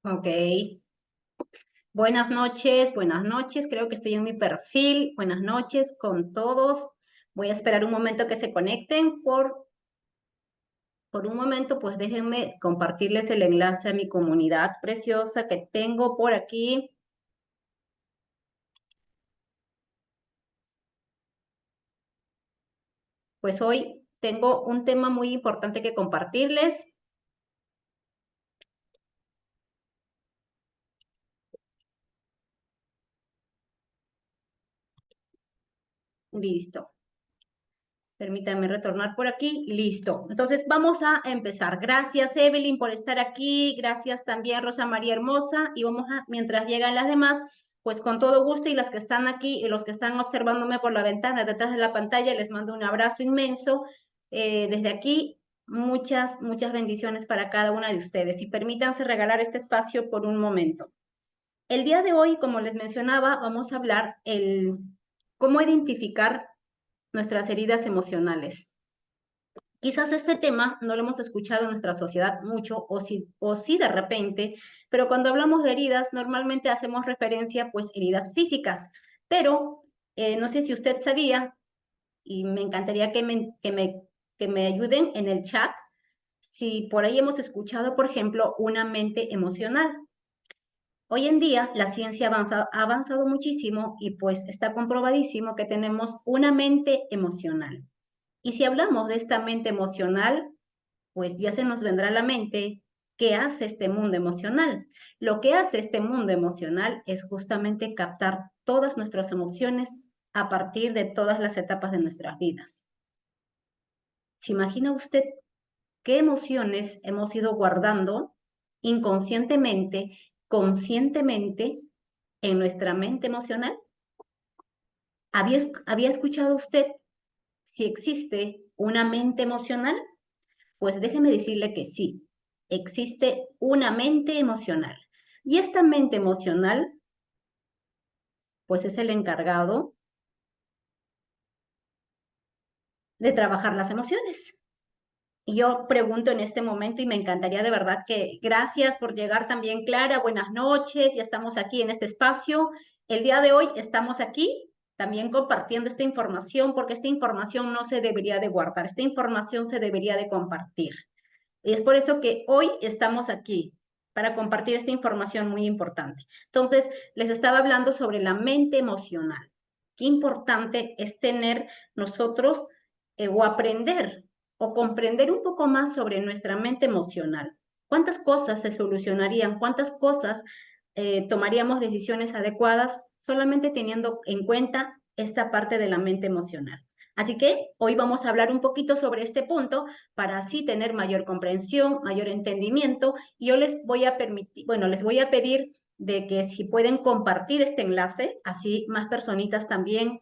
Ok. Buenas noches, buenas noches. Creo que estoy en mi perfil. Buenas noches con todos. Voy a esperar un momento que se conecten. Por un momento, pues déjenme compartirles el enlace a mi comunidad preciosa que tengo por aquí. Pues hoy tengo un tema muy importante que compartirles. Listo. Permítanme retornar por aquí. Listo. Entonces vamos a empezar. Gracias, Evelyn, por estar aquí. Gracias también, Rosa María Hermosa. Y vamos a, mientras llegan las demás, pues con todo gusto, y las que están aquí y los que están observándome por la ventana detrás de la pantalla, les mando un abrazo inmenso. Desde aquí, muchas bendiciones para cada una de ustedes. Y permítanse regalar este espacio por un momento. El día de hoy, como les mencionaba, vamos a hablar cómo identificar nuestras heridas emocionales. Quizás este tema no lo hemos escuchado en nuestra sociedad mucho, o sí de repente, pero cuando hablamos de heridas, normalmente hacemos referencia, pues, heridas físicas. Pero no sé si usted sabía, y me encantaría que me ayuden en el chat, si por ahí hemos escuchado, por ejemplo, una mente emocional. Hoy en día la ciencia ha avanzado muchísimo y pues está comprobadísimo que tenemos una mente emocional. Y si hablamos de esta mente emocional, pues ya se nos vendrá a la mente qué hace este mundo emocional. Lo que hace este mundo emocional es justamente captar todas nuestras emociones a partir de todas las etapas de nuestras vidas. ¿Se imagina usted qué emociones hemos ido guardando inconscientemente, conscientemente en nuestra mente emocional? ¿Había escuchado usted si existe una mente emocional? Pues déjeme decirle que sí, existe una mente emocional. Y esta mente emocional, pues es el encargado de trabajar las emociones. Y yo pregunto en este momento, y me encantaría de verdad que gracias por llegar también, Clara. Buenas noches, ya estamos aquí en este espacio. El día de hoy estamos aquí también compartiendo esta información, porque esta información no se debería de guardar, esta información se debería de compartir. Y es por eso que hoy estamos aquí, para compartir esta información muy importante. Entonces, les estaba hablando sobre la mente emocional. Qué importante es tener nosotros o aprender o comprender un poco más sobre nuestra mente emocional. ¿Cuántas cosas se solucionarían? ¿Cuántas cosas tomaríamos decisiones adecuadas solamente teniendo en cuenta esta parte de la mente emocional? Así que hoy vamos a hablar un poquito sobre este punto para así tener mayor comprensión, mayor entendimiento. Y yo les voy a permitir, bueno, les voy a pedir de que si pueden compartir este enlace, así más personitas también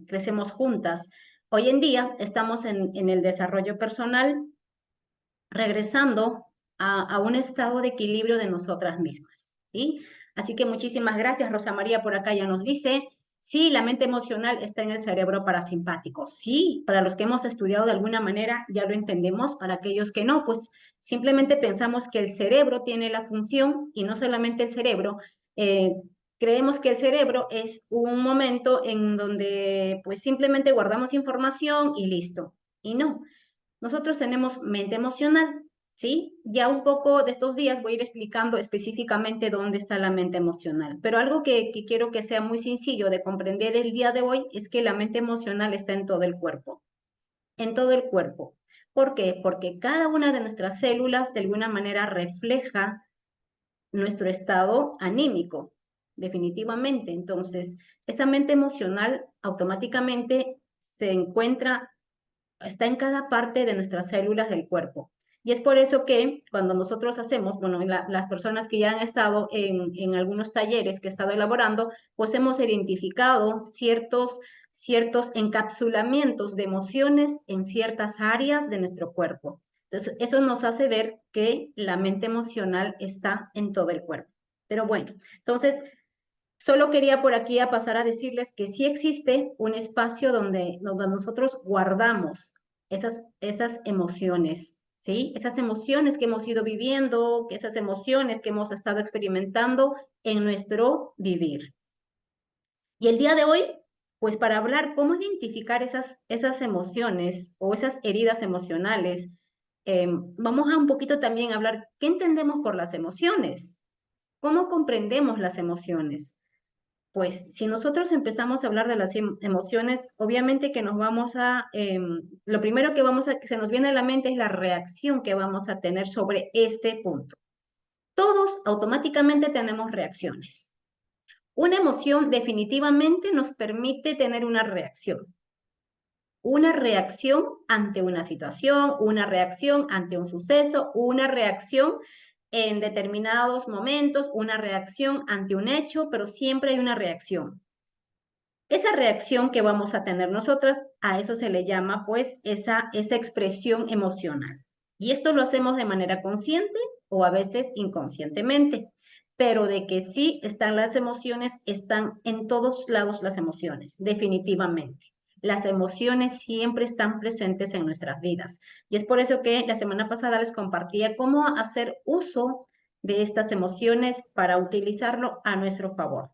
crecemos juntas. Hoy en día estamos en el desarrollo personal, regresando a un estado de equilibrio de nosotras mismas, ¿sí? Así que muchísimas gracias. Rosa María por acá ya nos dice, sí, la mente emocional está en el cerebro parasimpático. Sí, para los que hemos estudiado de alguna manera ya lo entendemos, para aquellos que no, pues simplemente pensamos que el cerebro tiene la función, y no solamente el cerebro, creemos que el cerebro es un momento en donde pues simplemente guardamos información y listo. Y no, nosotros tenemos mente emocional, ¿sí? Ya un poco de estos días voy a ir explicando específicamente dónde está la mente emocional, pero algo que quiero que sea muy sencillo de comprender el día de hoy es que la mente emocional está en todo el cuerpo, en todo el cuerpo. ¿Por qué? Porque cada una de nuestras células de alguna manera refleja nuestro estado anímico, definitivamente. Entonces, esa mente emocional automáticamente se encuentra, está en cada parte de nuestras células del cuerpo. Y es por eso que cuando nosotros hacemos, bueno, las personas que ya han estado en algunos talleres que he estado elaborando, pues hemos identificado ciertos encapsulamientos de emociones en ciertas áreas de nuestro cuerpo. Entonces, eso nos hace ver que la mente emocional está en todo el cuerpo. Pero bueno, entonces, solo quería por aquí a pasar a decirles que sí existe un espacio donde nosotros guardamos esas emociones, ¿sí? Esas emociones que hemos ido viviendo, esas emociones que hemos estado experimentando en nuestro vivir. Y el día de hoy, pues para hablar cómo identificar esas emociones o esas heridas emocionales, vamos a un poquito también hablar qué entendemos por las emociones, cómo comprendemos las emociones. Pues si nosotros empezamos a hablar de las emociones, obviamente que nos vamos a, lo primero que se nos viene a la mente es la reacción que vamos a tener sobre este punto. Todos automáticamente tenemos reacciones. Una emoción definitivamente nos permite tener una reacción. Una reacción ante una situación, una reacción ante un suceso, una reacción en determinados momentos, una reacción ante un hecho, pero siempre hay una reacción. Esa reacción que vamos a tener nosotras, a eso se le llama pues esa expresión emocional. Y esto lo hacemos de manera consciente o a veces inconscientemente, pero de que sí están las emociones, están en todos lados las emociones, definitivamente. Las emociones siempre están presentes en nuestras vidas. Y es por eso que la semana pasada les compartía cómo hacer uso de estas emociones para utilizarlo a nuestro favor.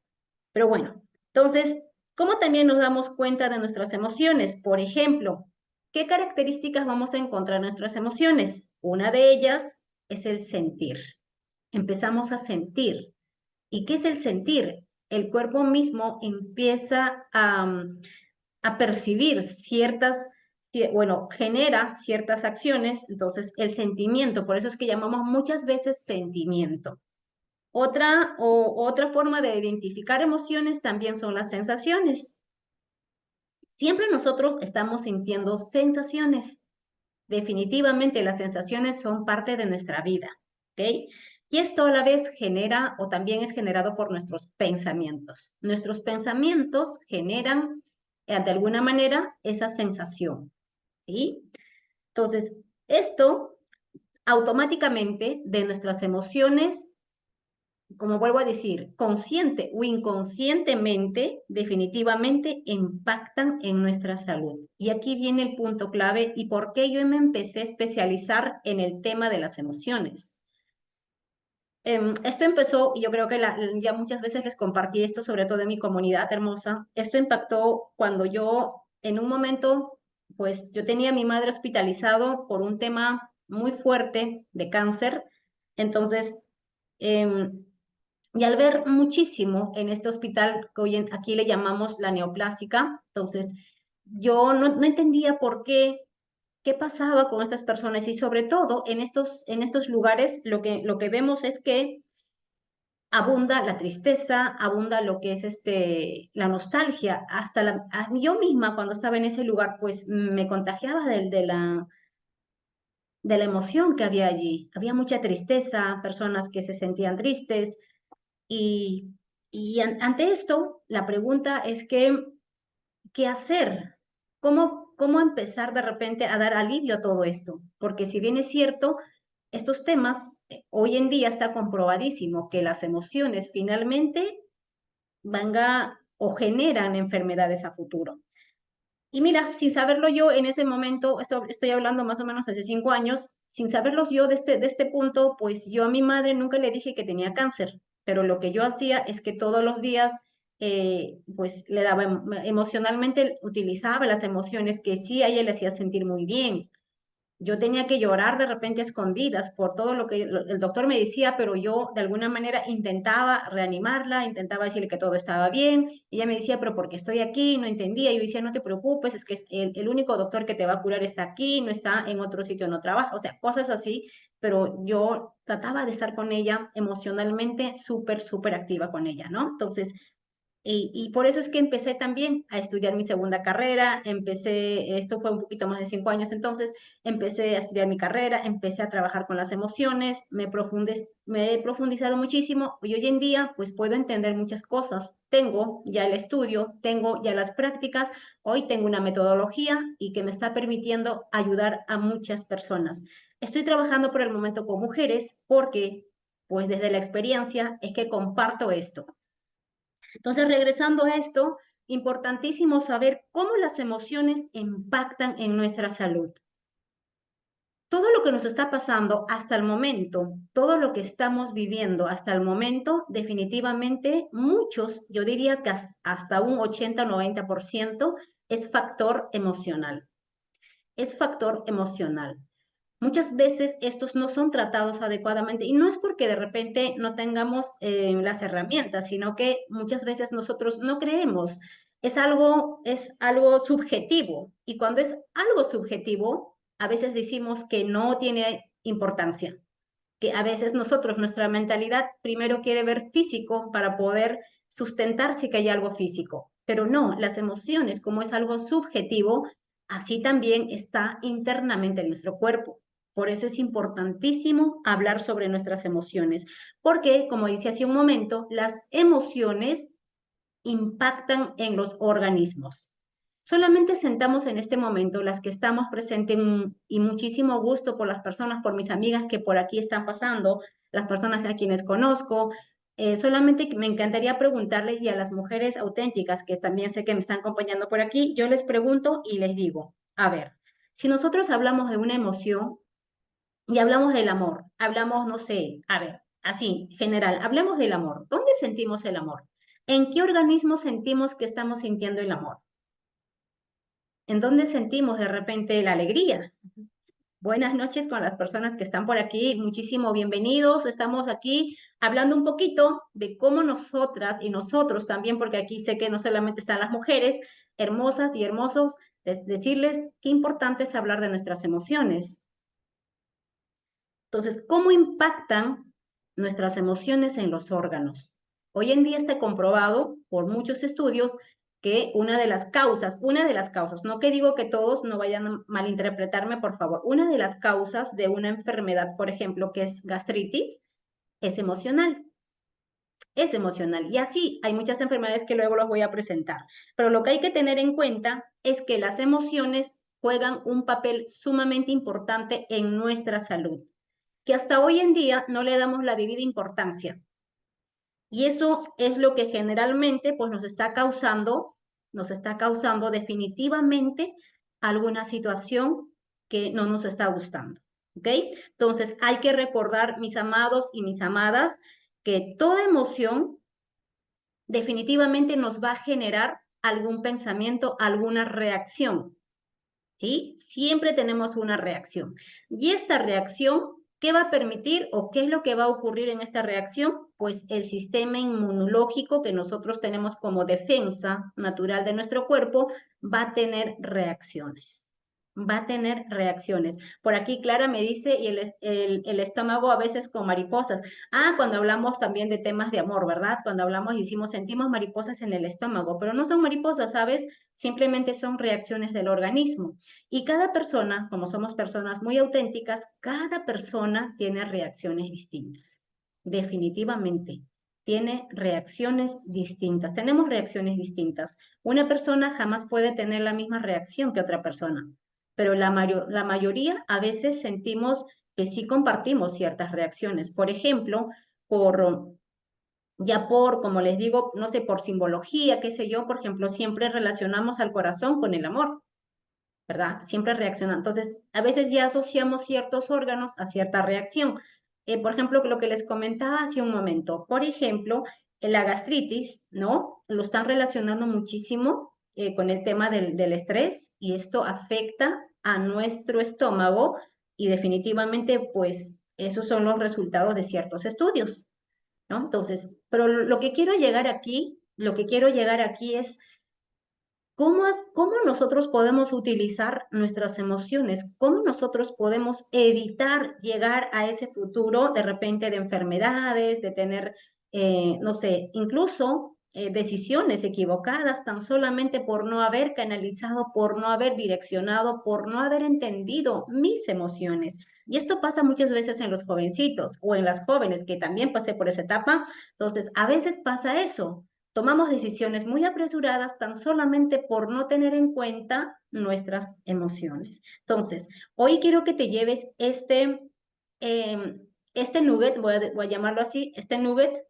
Pero bueno, entonces, ¿cómo también nos damos cuenta de nuestras emociones? Por ejemplo, ¿qué características vamos a encontrar en nuestras emociones? Una de ellas es el sentir. Empezamos a sentir. ¿Y qué es el sentir? El cuerpo mismo empieza a percibir bueno, genera ciertas acciones, entonces el sentimiento, por eso es que llamamos muchas veces sentimiento. Otra forma de identificar emociones también son las sensaciones. Siempre nosotros estamos sintiendo sensaciones. Definitivamente las sensaciones son parte de nuestra vida, ¿ok? Y esto a la vez genera o también es generado por nuestros pensamientos. Nuestros pensamientos generan de alguna manera esa sensación, ¿sí? Entonces, esto automáticamente de nuestras emociones, como vuelvo a decir, consciente o inconscientemente, definitivamente impactan en nuestra salud. Y aquí viene el punto clave y por qué yo me empecé a especializar en el tema de las emociones. Esto empezó, y yo creo que ya muchas veces les compartí esto, sobre todo en mi comunidad hermosa. Esto impactó cuando yo, en un momento, pues yo tenía a mi madre hospitalizado por un tema muy fuerte de cáncer. Entonces, y al ver muchísimo en este hospital, que hoy aquí le llamamos la neoplásica, entonces yo no entendía por qué pasaba con estas personas y sobre todo en estos lugares lo que vemos es que abunda la tristeza, abunda lo que es la nostalgia, hasta yo misma cuando estaba en ese lugar pues me contagiaba de la emoción que había allí. Había mucha tristeza, personas que se sentían tristes, y, ante esto, la pregunta es ¿qué hacer? ¿Cómo empezar de repente a dar alivio a todo esto? Porque si bien es cierto, estos temas, hoy en día está comprobadísimo que las emociones finalmente o generan enfermedades a futuro. Y mira, sin saberlo yo en ese momento, estoy hablando más o menos hace 5 años, sin saberlos yo de este punto, pues yo a mi madre nunca le dije que tenía cáncer, pero lo que yo hacía es que todos los días, pues le daba emocionalmente, utilizaba las emociones que sí a ella le hacía sentir muy bien. Yo tenía que llorar de repente a escondidas por todo lo que el doctor me decía, pero yo de alguna manera intentaba reanimarla, intentaba decirle que todo estaba bien. Y ella me decía, pero ¿por qué estoy aquí? No entendía. Yo decía, no te preocupes, es que el único doctor que te va a curar está aquí, no está en otro sitio, no trabaja. O sea, cosas así, pero yo trataba de estar con ella emocionalmente súper, súper activa con ella, ¿no? Entonces, y por eso es que empecé también a estudiar mi segunda carrera, esto fue un poquito más de 5 años, entonces empecé a estudiar mi carrera, empecé a trabajar con las emociones, me he profundizado muchísimo y hoy en día pues puedo entender muchas cosas. Tengo ya el estudio, tengo ya las prácticas, hoy tengo una metodología y que me está permitiendo ayudar a muchas personas. Estoy trabajando por el momento con mujeres porque pues desde la experiencia es que comparto esto. Entonces, regresando a esto, importantísimo saber cómo las emociones impactan en nuestra salud. todo lo que nos está pasando hasta el momento, todo lo que estamos viviendo hasta el momento, definitivamente muchos, yo diría que hasta un 80 o 90% es factor emocional. Es factor emocional. Muchas veces estos no son tratados adecuadamente y no es porque de repente no tengamos las herramientas, sino que muchas veces nosotros no creemos. Es algo subjetivo y cuando es algo subjetivo, a veces decimos que no tiene importancia, que a veces nosotros, nuestra mentalidad primero quiere ver físico para poder sustentar si que hay algo físico, pero no, las emociones como es algo subjetivo, así también está internamente en nuestro cuerpo. Por eso es importantísimo hablar sobre nuestras emociones, porque, como dice hace un momento, las emociones impactan en los organismos. Solamente sentamos en este momento las que estamos presentes y muchísimo gusto por las personas, por mis amigas que por aquí están pasando, las personas a quienes conozco. Solamente me encantaría preguntarles y a las mujeres auténticas que también sé que me están acompañando por aquí, yo les pregunto y les digo, a ver, si nosotros hablamos de una emoción y hablamos del amor, hablamos, no sé, a ver, así, general, hablemos del amor. ¿Dónde sentimos el amor? ¿En qué organismo sentimos que estamos sintiendo el amor? ¿En dónde sentimos de repente la alegría? Buenas noches con las personas que están por aquí. Muchísimo bienvenidos. Estamos aquí hablando un poquito de cómo nosotras y nosotros también, porque aquí sé que no solamente están las mujeres hermosas y hermosos, decirles qué importante es hablar de nuestras emociones. Entonces, ¿cómo impactan nuestras emociones en los órganos? Hoy en día está comprobado por muchos estudios que una de las causas, no que digo que todos no vayan a malinterpretarme, por favor, una de las causas de una enfermedad, por ejemplo, que es gastritis, es emocional. Es emocional. Y así hay muchas enfermedades que luego los voy a presentar. Pero lo que hay que tener en cuenta es que las emociones juegan un papel sumamente importante en nuestra salud, que hasta hoy en día no le damos la debida importancia. Y eso es lo que generalmente pues, nos está causando definitivamente alguna situación que no nos está gustando. ¿Ok? Entonces hay que recordar, mis amados y mis amadas, que toda emoción definitivamente nos va a generar algún pensamiento, alguna reacción. ¿Sí? Siempre tenemos una reacción. Y esta reacción, ¿qué va a permitir o qué es lo que va a ocurrir en esta reacción? Pues el sistema inmunológico que nosotros tenemos como defensa natural de nuestro cuerpo va a tener reacciones. Va a tener reacciones. Por aquí Clara me dice, y el estómago a veces con mariposas. Ah, cuando hablamos también de temas de amor, ¿verdad? Cuando hablamos y decimos, sentimos mariposas en el estómago, pero no son mariposas, ¿sabes? Simplemente son reacciones del organismo. Y cada persona, como somos personas muy auténticas, cada persona tiene reacciones distintas. Definitivamente, tiene reacciones distintas. Tenemos reacciones distintas. Una persona jamás puede tener la misma reacción que otra persona, pero la mayoría a veces sentimos que sí compartimos ciertas reacciones. Por ejemplo, como les digo, no sé, por simbología, qué sé yo, por ejemplo, siempre relacionamos al corazón con el amor. ¿Verdad? Siempre reacciona. Entonces, a veces ya asociamos ciertos órganos a cierta reacción. Por ejemplo, lo que les comentaba hace un momento, por ejemplo, la gastritis, ¿no? Lo están relacionando muchísimo con el tema del estrés y esto afecta a nuestro estómago y definitivamente, pues, esos son los resultados de ciertos estudios, ¿no? Entonces, pero lo que quiero llegar aquí es ¿cómo nosotros podemos utilizar nuestras emociones? ¿Cómo nosotros podemos evitar llegar a ese futuro de repente de enfermedades, de tener, no sé, incluso decisiones equivocadas tan solamente por no haber canalizado, por no haber direccionado, por no haber entendido mis emociones? Y esto pasa muchas veces en los jovencitos o en las jóvenes, que también pasé por esa etapa. Entonces, a veces pasa eso. Tomamos decisiones muy apresuradas tan solamente por no tener en cuenta nuestras emociones. Entonces, hoy quiero que te lleves eh, este nugget, voy a llamarlo así, este nugget,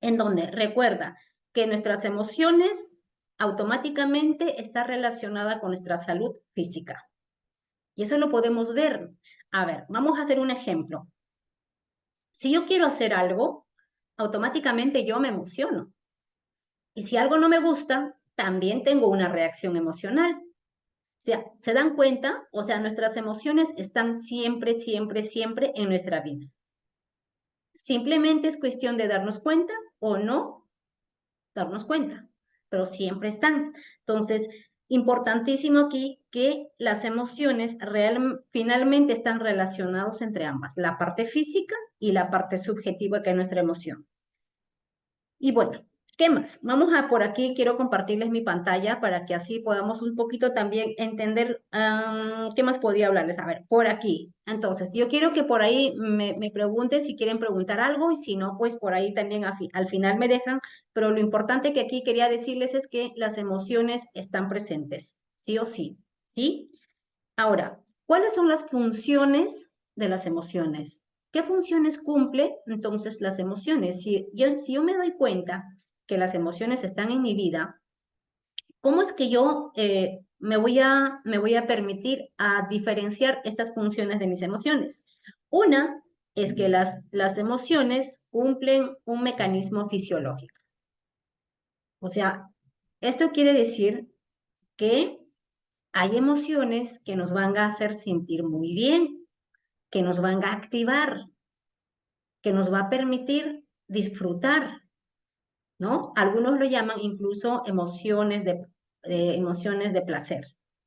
en donde recuerda que nuestras emociones automáticamente está relacionada con nuestra salud física. Y eso lo podemos ver. A ver, vamos a hacer un ejemplo. Si yo quiero hacer algo, automáticamente yo me emociono. Y si algo no me gusta, también tengo una reacción emocional. O sea, ¿se dan cuenta? O sea, nuestras emociones están siempre, siempre, siempre en nuestra vida. Simplemente es cuestión de darnos cuenta o no darnos cuenta, pero siempre están. Entonces, importantísimo aquí que las emociones finalmente están relacionados entre ambas, la parte física y la parte subjetiva que es nuestra emoción. Y bueno, ¿qué más? Vamos a por aquí, quiero compartirles mi pantalla para que así podamos un poquito también entender qué más podía hablarles. A ver, por aquí. Entonces, yo quiero que por ahí me pregunten si quieren preguntar algo y si no, pues por ahí también al final me dejan. Pero lo importante que aquí quería decirles es que las emociones están presentes, sí o sí, ¿sí? Ahora, ¿cuáles son las funciones de las emociones? ¿Qué funciones cumple entonces las emociones? Si yo me doy cuenta que las emociones están en mi vida, ¿cómo es que yo me voy a permitir a diferenciar estas funciones de mis emociones? Una es que las emociones cumplen un mecanismo fisiológico. O sea, esto quiere decir que hay emociones que nos van a hacer sentir muy bien, que nos van a activar, que nos va a permitir disfrutar, ¿no? Algunos lo llaman incluso emociones de placer.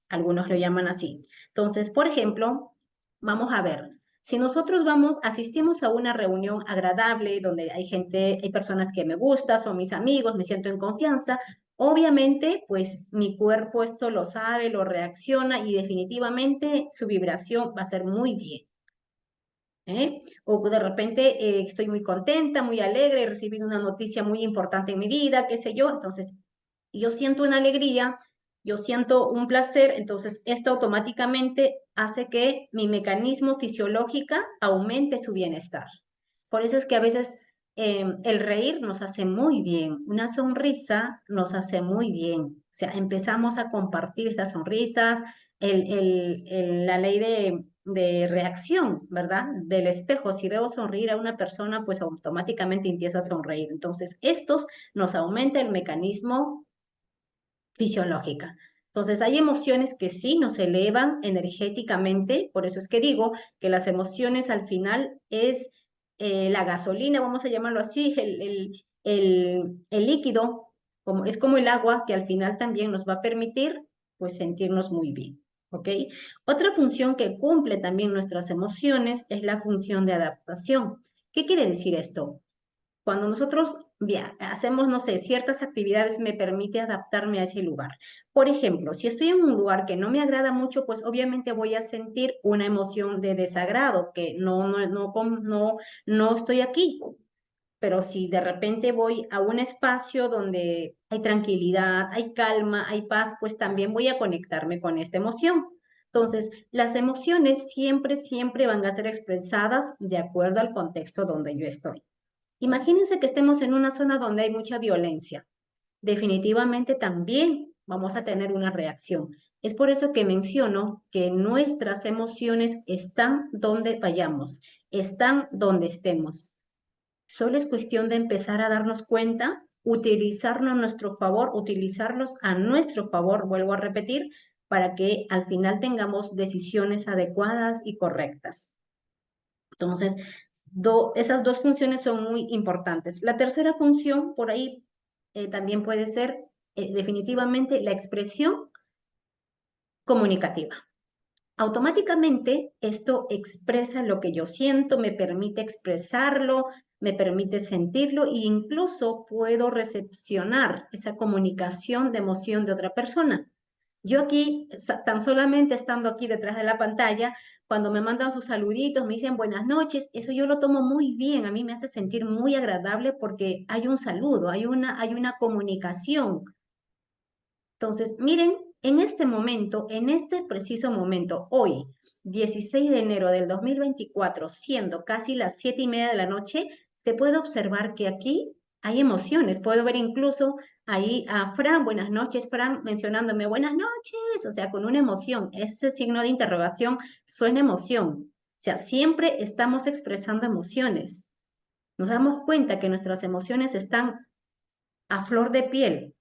Algunos lo llaman así. Entonces, por ejemplo, vamos a ver, si nosotros asistimos a una reunión agradable donde hay gente, hay personas que me gustan, son mis amigos, me siento en confianza, obviamente, pues mi cuerpo esto lo sabe, lo reacciona y definitivamente su vibración va a ser muy bien. O de repente estoy muy contenta, muy alegre, he recibido una noticia muy importante en mi vida, qué sé yo, entonces yo siento una alegría, yo siento un placer, entonces esto automáticamente hace que mi mecanismo fisiológico aumente su bienestar. Por eso es que a veces el reír nos hace muy bien, una sonrisa nos hace muy bien, o sea, empezamos a compartir estas sonrisas, la ley de reacción, ¿verdad? Del espejo. Si veo sonreír a una persona, pues automáticamente empiezo a sonreír. Entonces, estos nos aumenta el mecanismo fisiológico. Entonces, hay emociones que sí nos elevan energéticamente, por eso es que digo que las emociones al final es la gasolina, vamos a llamarlo así, el líquido, es como el agua que al final también nos va a permitir pues sentirnos muy bien. ¿Ok? Otra función que cumple también nuestras emociones es la función de adaptación. ¿Qué quiere decir esto? Cuando nosotros hacemos, no sé, ciertas actividades, me permite adaptarme a ese lugar. Por ejemplo, si estoy en un lugar que no me agrada mucho, pues obviamente voy a sentir una emoción de desagrado, que no estoy aquí. Pero si de repente voy a un espacio donde hay tranquilidad, hay calma, hay paz, pues también voy a conectarme con esta emoción. Entonces, las emociones siempre, siempre van a ser expresadas de acuerdo al contexto donde yo estoy. Imagínense que estemos en una zona donde hay mucha violencia. Definitivamente también vamos a tener una reacción. Es por eso que menciono que nuestras emociones están donde vayamos, están donde estemos. Solo es cuestión de empezar a darnos cuenta, utilizarnos a nuestro favor, utilizarlos a nuestro favor, vuelvo a repetir, para que al final tengamos decisiones adecuadas y correctas. Entonces, esas dos funciones son muy importantes. La tercera función, por ahí, también puede ser definitivamente la expresión comunicativa. Automáticamente esto expresa lo que yo siento, me permite expresarlo, me permite sentirlo e incluso puedo recepcionar esa comunicación de emoción de otra persona. Yo aquí, tan solamente estando aquí detrás de la pantalla, cuando me mandan sus saluditos, me dicen buenas noches, eso yo lo tomo muy bien, a mí me hace sentir muy agradable porque hay un saludo, hay una comunicación. Entonces, miren, en este momento, en este preciso momento, hoy, 16 de enero del 2024, siendo casi las 7:30 de la noche, se puede observar que aquí hay emociones. Puedo ver incluso ahí a Fran, buenas noches, Fran, mencionándome buenas noches, o sea, con una emoción. Ese signo de interrogación suena emoción. sea, siempre estamos expresando emociones. Nos damos cuenta que nuestras emociones están a flor de piel.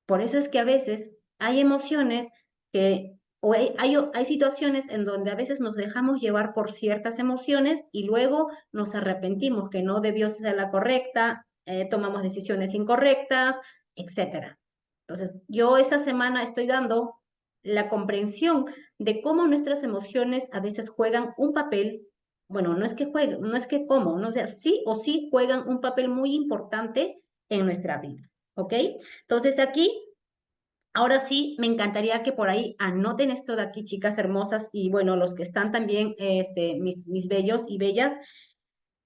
Por eso es que a veces hay emociones que, o hay situaciones en donde a veces nos dejamos llevar por ciertas emociones y luego nos arrepentimos que no debió ser la correcta, tomamos decisiones incorrectas, etcétera. Entonces, yo esta semana estoy dando la comprensión de cómo nuestras emociones a veces juegan un papel, bueno, no es que jueguen, no es que cómo, no, o sea, sí o sí juegan un papel muy importante en nuestra vida, ¿ok? Entonces aquí, ahora sí, me encantaría que por ahí anoten esto de aquí, chicas hermosas, y bueno, los que están también, mis bellos y bellas.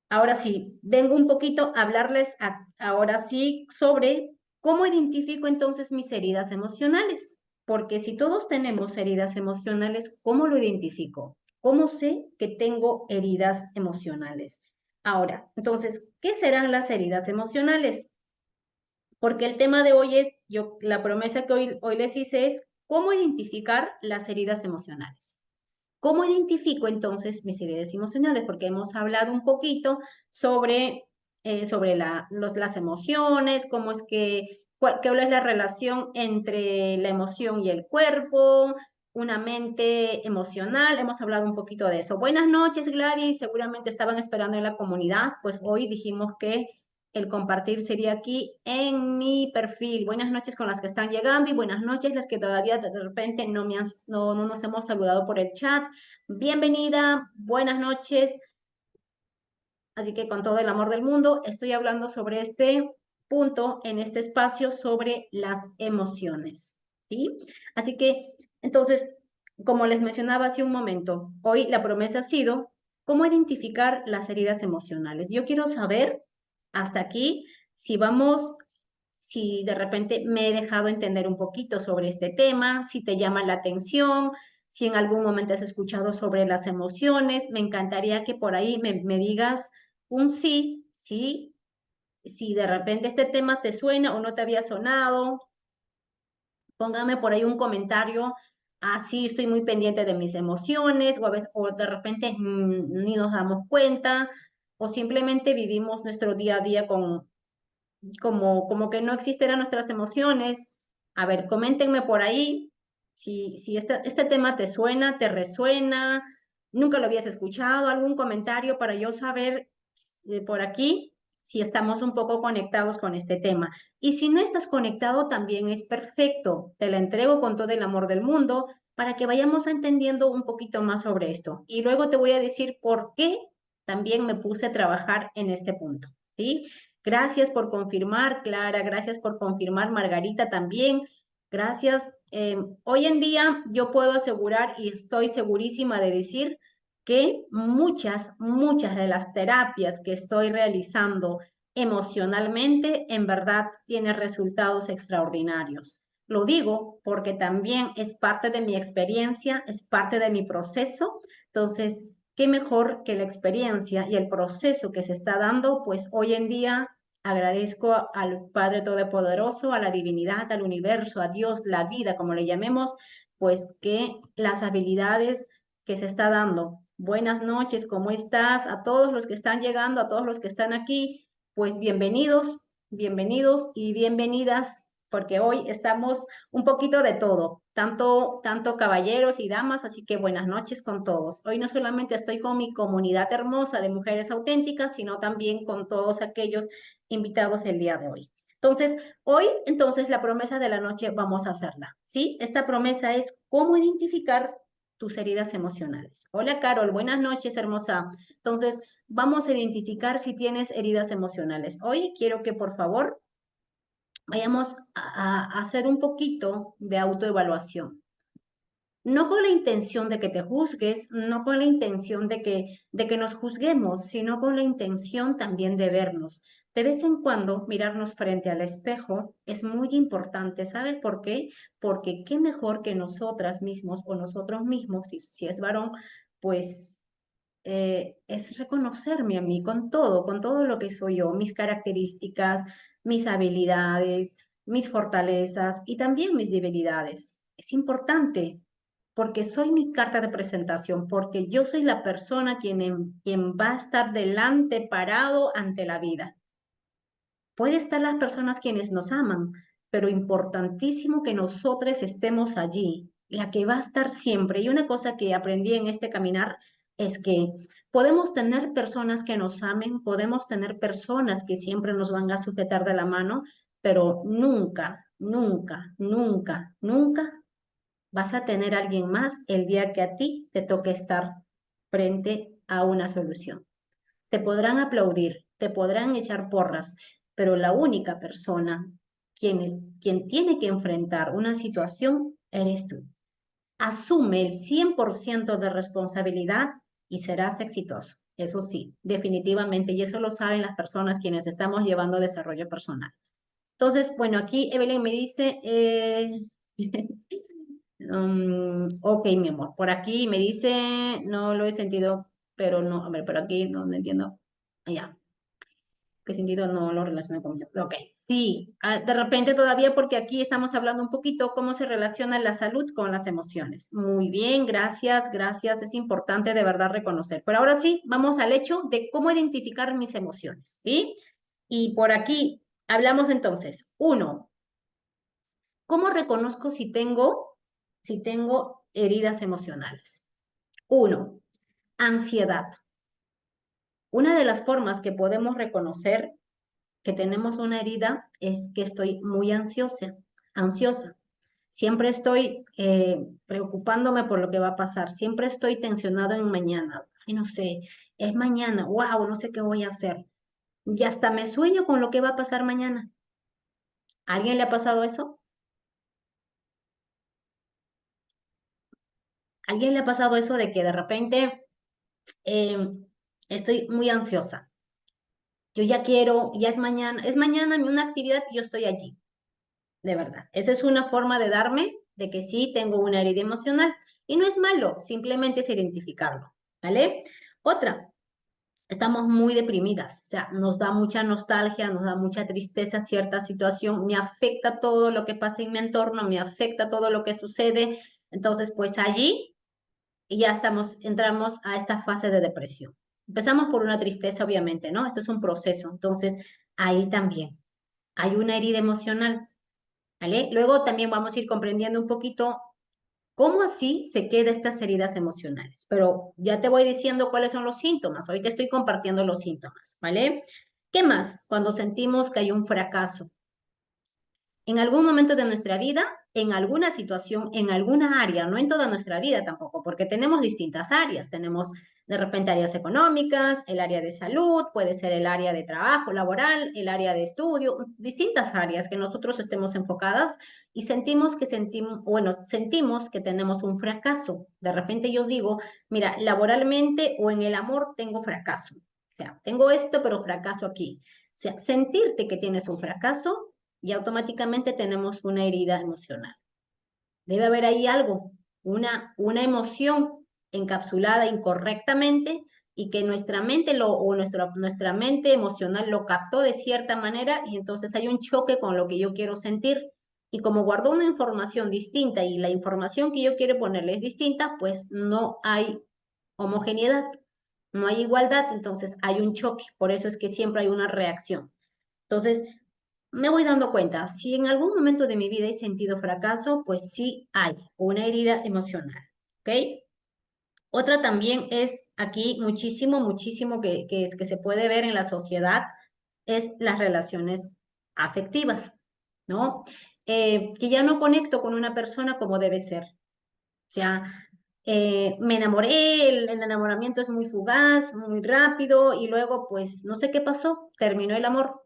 Ahora sí, vengo un poquito a hablarles ahora sí sobre cómo identifico entonces mis heridas emocionales. Porque si todos tenemos heridas emocionales, ¿cómo lo identifico? ¿Cómo sé que tengo heridas emocionales? Ahora, entonces, ¿qué serán las heridas emocionales? Porque el tema de hoy es, la promesa que hoy les hice es cómo identificar las heridas emocionales. ¿Cómo identifico entonces mis heridas emocionales? Porque hemos hablado un poquito sobre las emociones, cómo es cuál es la relación entre la emoción y el cuerpo, una mente emocional. Hemos hablado un poquito de eso. Buenas noches, Gladys. Seguramente estaban esperando en la comunidad. Pues hoy dijimos que el compartir sería aquí en mi perfil. Buenas noches con las que están llegando y buenas noches las que todavía de repente no nos hemos saludado por el chat. Bienvenida, buenas noches. Así que con todo el amor del mundo, estoy hablando sobre este punto en este espacio sobre las emociones, ¿sí? Así que, entonces, como les mencionaba hace un momento, hoy la promesa ha sido cómo identificar las heridas emocionales. Yo quiero saber hasta aquí si de repente me he dejado entender un poquito sobre este tema, si te llama la atención, si en algún momento has escuchado sobre las emociones. Me encantaría que por ahí me digas un sí, si de repente este tema te suena o no te había sonado. Póngame por ahí un comentario. Ah, sí, estoy muy pendiente de mis emociones, o a veces, o de repente ni nos damos cuenta, o simplemente vivimos nuestro día a día como que no existieran nuestras emociones. A ver, coméntenme por ahí si este tema te suena, te resuena, nunca lo habías escuchado, algún comentario para yo saber por aquí si estamos un poco conectados con este tema. Y si no estás conectado, también es perfecto. Te la entrego con todo el amor del mundo para que vayamos entendiendo un poquito más sobre esto. Y luego te voy a decir por qué también me puse a trabajar en este punto, ¿sí? Gracias por confirmar, Clara. Gracias por confirmar, Margarita, también. Gracias. Hoy en día yo puedo asegurar y estoy segurísima de decir que muchas de las terapias que estoy realizando emocionalmente en verdad tienen resultados extraordinarios. Lo digo porque también es parte de mi experiencia, es parte de mi proceso. Entonces, qué mejor que la experiencia y el proceso que se está dando, pues hoy en día agradezco al Padre Todopoderoso, a la divinidad, al universo, a Dios, la vida, como le llamemos, pues que las habilidades que se está dando. Buenas noches, ¿cómo estás? A todos los que están llegando, a todos los que están aquí, pues bienvenidos, bienvenidos y bienvenidas, porque hoy estamos un poquito de todo, tanto caballeros y damas, así que buenas noches con todos. Hoy no solamente estoy con mi comunidad hermosa de mujeres auténticas, sino también con todos aquellos invitados el día de hoy. Entonces, la promesa de la noche vamos a hacerla, ¿sí? Esta promesa es cómo identificar tus heridas emocionales. Hola, Carol, buenas noches, hermosa. Entonces, vamos a identificar si tienes heridas emocionales. Hoy quiero que, por favor, vayamos a hacer un poquito de autoevaluación. No con la intención de que te juzgues, no con la intención de que nos juzguemos, sino con la intención también de vernos. De vez en cuando, mirarnos frente al espejo es muy importante. ¿Sabes por qué? Porque qué mejor que nosotras mismos o nosotros mismos, si es varón, pues es reconocerme a mí con todo lo que soy yo, mis características, mis habilidades, mis fortalezas y también mis debilidades. Es importante. porque soy mi carta de presentación, porque yo soy la persona quien va a estar delante, parado ante la vida. Puede estar las personas quienes nos aman, pero importantísimo que nosotros estemos allí, la que va a estar siempre. Y una cosa que aprendí en este caminar es que podemos tener personas que nos amen, podemos tener personas que siempre nos van a sujetar de la mano, pero nunca, nunca, nunca, nunca vas a tener a alguien más el día que a ti te toque estar frente a una solución. Te podrán aplaudir, te podrán echar porras, pero la única persona quien tiene que enfrentar una situación eres tú. Asume el 100% de responsabilidad y serás exitoso. Eso sí, definitivamente, y eso lo saben las personas quienes estamos llevando desarrollo personal. Entonces, bueno, aquí Evelyn me dice, ok, mi amor, por aquí me dice, no lo he sentido, pero no, a ver, por aquí no entiendo. Ya, ¿qué sentido no lo relaciona con eso? Ok, sí, de repente todavía porque aquí estamos hablando un poquito cómo se relaciona la salud con las emociones. Muy bien, gracias, gracias, es importante de verdad reconocer. Pero ahora sí, vamos al hecho de cómo identificar mis emociones, ¿sí? Y por aquí hablamos entonces, uno, ¿cómo reconozco si tengo heridas emocionales? Uno, ansiedad. Una de las formas que podemos reconocer que tenemos una herida es que estoy muy ansiosa. Siempre estoy preocupándome por lo que va a pasar. Siempre estoy tensionado en mañana. Y no sé, es mañana, wow, no sé qué voy a hacer. Y hasta me sueño con lo que va a pasar mañana. ¿A alguien le ha pasado eso? ¿A alguien le ha pasado eso de que de repente eh, estoy muy ansiosa? Yo ya quiero, ya es mañana una actividad y yo estoy allí, de verdad. Esa es una forma de darme de que sí tengo una herida emocional y no es malo, simplemente es identificarlo, ¿vale? Otra, estamos muy deprimidas, o sea, nos da mucha nostalgia, nos da mucha tristeza cierta situación, me afecta todo lo que pasa en mi entorno, me afecta todo lo que sucede, entonces pues allí ya entramos a esta fase de depresión. Empezamos por una tristeza, obviamente, ¿no? Esto es un proceso, entonces ahí también hay una herida emocional, ¿vale? Luego también vamos a ir comprendiendo un poquito cómo así se quedan estas heridas emocionales, pero ya te voy diciendo cuáles son los síntomas, hoy te estoy compartiendo los síntomas, ¿vale? ¿Qué más? Cuando sentimos que hay un fracaso, en algún momento de nuestra vida, en alguna situación, en alguna área, no en toda nuestra vida tampoco, porque tenemos distintas áreas. Tenemos de repente áreas económicas, el área de salud, puede ser el área de trabajo laboral, el área de estudio, distintas áreas que nosotros estemos enfocadas y sentimos que tenemos un fracaso. De repente yo digo, mira, laboralmente o en el amor tengo fracaso. O sea, tengo esto, pero fracaso aquí. O sea, sentirte que tienes un fracaso y automáticamente tenemos una herida emocional. Debe haber ahí algo, una emoción encapsulada incorrectamente y que nuestra mente nuestra mente emocional lo captó de cierta manera y entonces hay un choque con lo que yo quiero sentir. Y como guardó una información distinta y la información que yo quiero ponerle es distinta, pues no hay homogeneidad, no hay igualdad, entonces hay un choque. Por eso es que siempre hay una reacción. Entonces, me voy dando cuenta, si en algún momento de mi vida he sentido fracaso, pues sí hay una herida emocional, ¿ok? Otra también es aquí muchísimo que se puede ver en la sociedad, es las relaciones afectivas, ¿no? Que ya no conecto con una persona como debe ser. O sea, me enamoré, el enamoramiento es muy fugaz, muy rápido y luego pues no sé qué pasó, terminó el amor,